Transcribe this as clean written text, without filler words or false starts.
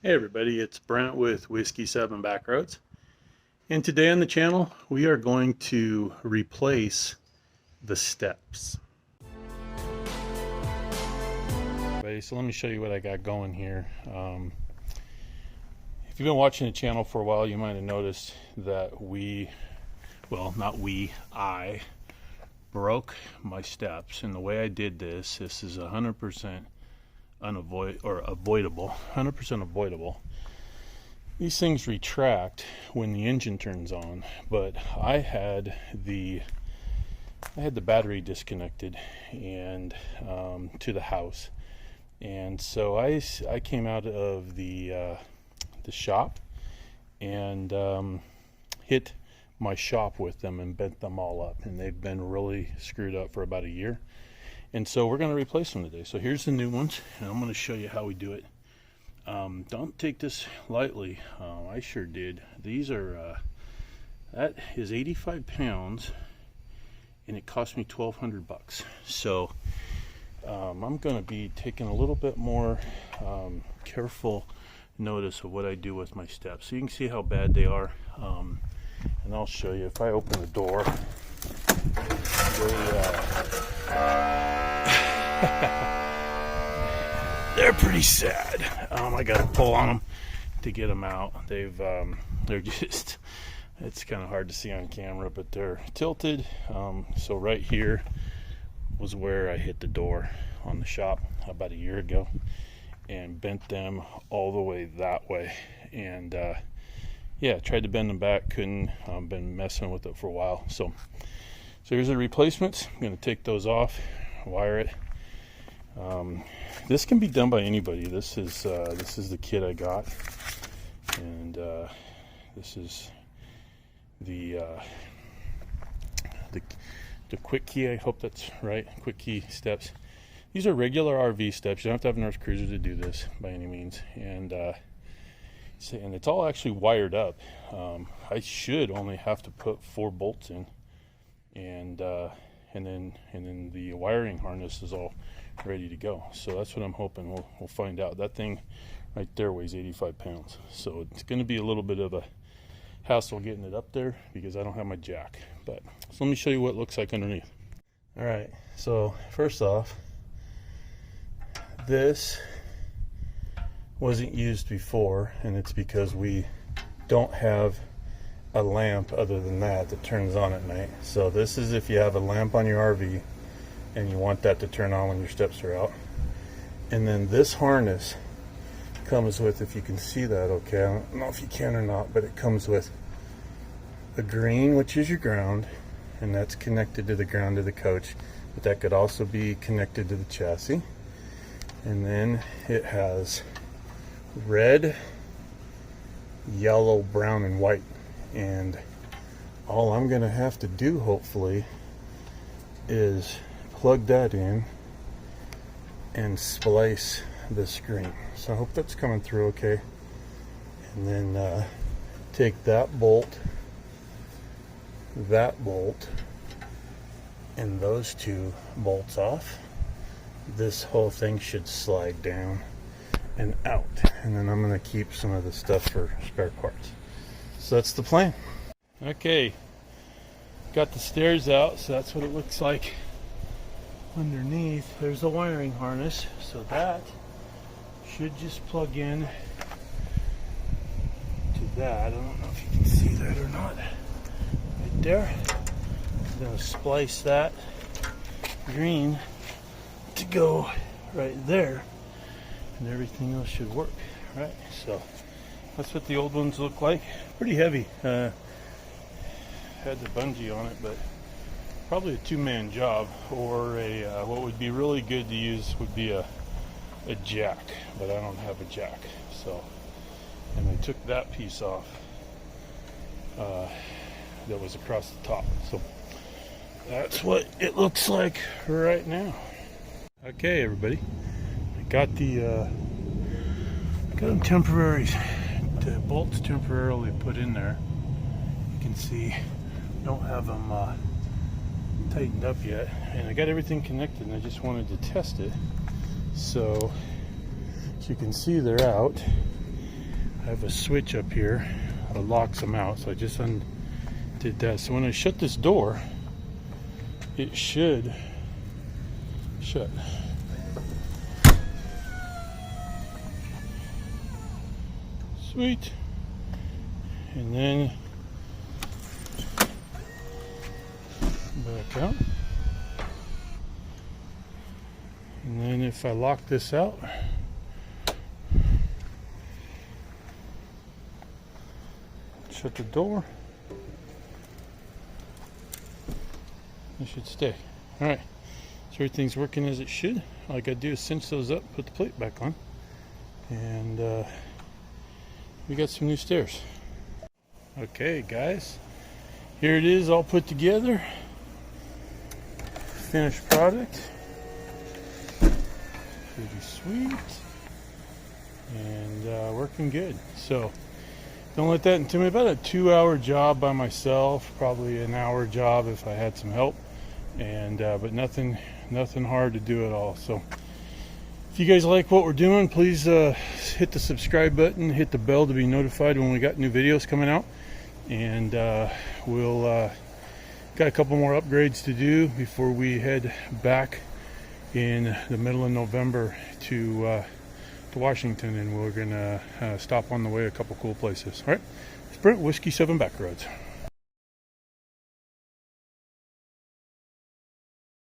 Hey everybody, it's Brent with Whiskey 7 Backroads. And today on the channel, we are going to replace the steps. So let me show you what I got going here. If you've been watching the channel for a while, you might have noticed that I broke my steps. And the way I did this is 100% avoidable, 100% avoidable. These things retract when the engine turns on, but I had the battery disconnected and to the house, and so I came out of the shop and hit my shop with them and bent them all up, and they've been really screwed up for about a year. And so we're going to replace them today. So here's the new ones, and I'm going to show you how we do it. Don't take this lightly. I sure did. These are, that is 85 pounds, and it cost me $1,200. So I'm going to be taking a little bit more careful notice of what I do with my steps. So you can see how bad they are. And I'll show you. If I open the door, they're pretty sad. I got to pull on them to get them out. They're just, it's kind of hard to see on camera, but they're tilted. So right here was where I hit the door on the shop about a year ago and bent them all the way that way. And yeah, tried to bend them back, couldn't. Been messing with it for a while. So here's the replacements. I'm going to take those off, wire it. This can be done by anybody. This is the kit I got, and this is the kwikee. I hope that's right. Kwikee steps. These are regular RV steps. You don't have to have an EarthCruiser to do this by any means, and it's all actually wired up. I should only have to put 4 bolts in, and then the wiring harness is all ready to go. So that's what I'm hoping. We'll find out. That thing right there weighs 85 pounds, so it's going to be a little bit of a hassle getting it up there because I don't have my jack. But so let me show you what it looks like underneath. All right, so first off, this wasn't used before, and it's because we don't have a lamp other than that turns on at night. So this is if you have a lamp on your RV and you want that to turn on when your steps are out. And then this harness comes with, if you can see that okay, I don't know if you can or not, but it comes with a green, which is your ground, and that's connected to the ground of the coach, but that could also be connected to the chassis. And then it has red, yellow, brown, and white. And all I'm gonna have to do, hopefully, is plug that in and splice the screen. So I hope that's coming through okay. And then take that bolt, and those 2 bolts off. This whole thing should slide down and out, and then I'm going to keep some of the stuff for spare parts. So that's the plan. Okay, got the stairs out, so that's what it looks like underneath. There's a wiring harness, so that should just plug in to that. I don't know if you can see that or not. Right there. I'm going to splice that green to go right there, and everything else should work. Right, so that's what the old ones look like. Pretty heavy. Had the bungee on it, but probably a 2-man job, or a what would be really good to use would be a jack, but I don't have a jack. So, and I took that piece off that was across the top. So that's what it looks like right now. Okay, everybody, I got the got them the bolts temporarily put in there. You can see I don't have them tightened up yet, and I got everything connected, and I just wanted to test it. So you can see they're out, I have a switch up here that locks them out, so I just undid that. So when I shut this door, it should shut. Sweet. And then back out. And then if I lock this out, shut the door, it should stay. Alright, so everything's working as it should. All I gotta do is cinch those up, put the plate back on, and we got some new stairs. Okay guys, here it is all put together. Finished product. Pretty sweet. And working good. So don't let that intimidate. About a 2-hour job by myself, probably an hour job if I had some help. And but nothing hard to do at all. So if you guys like what we're doing, please hit the subscribe button, hit the bell to be notified when we got new videos coming out. And we'll got a couple more upgrades to do before we head back in the middle of November to Washington, and we're gonna stop on the way a couple cool places. All right, it's Brent, Whiskey 7 Backroads.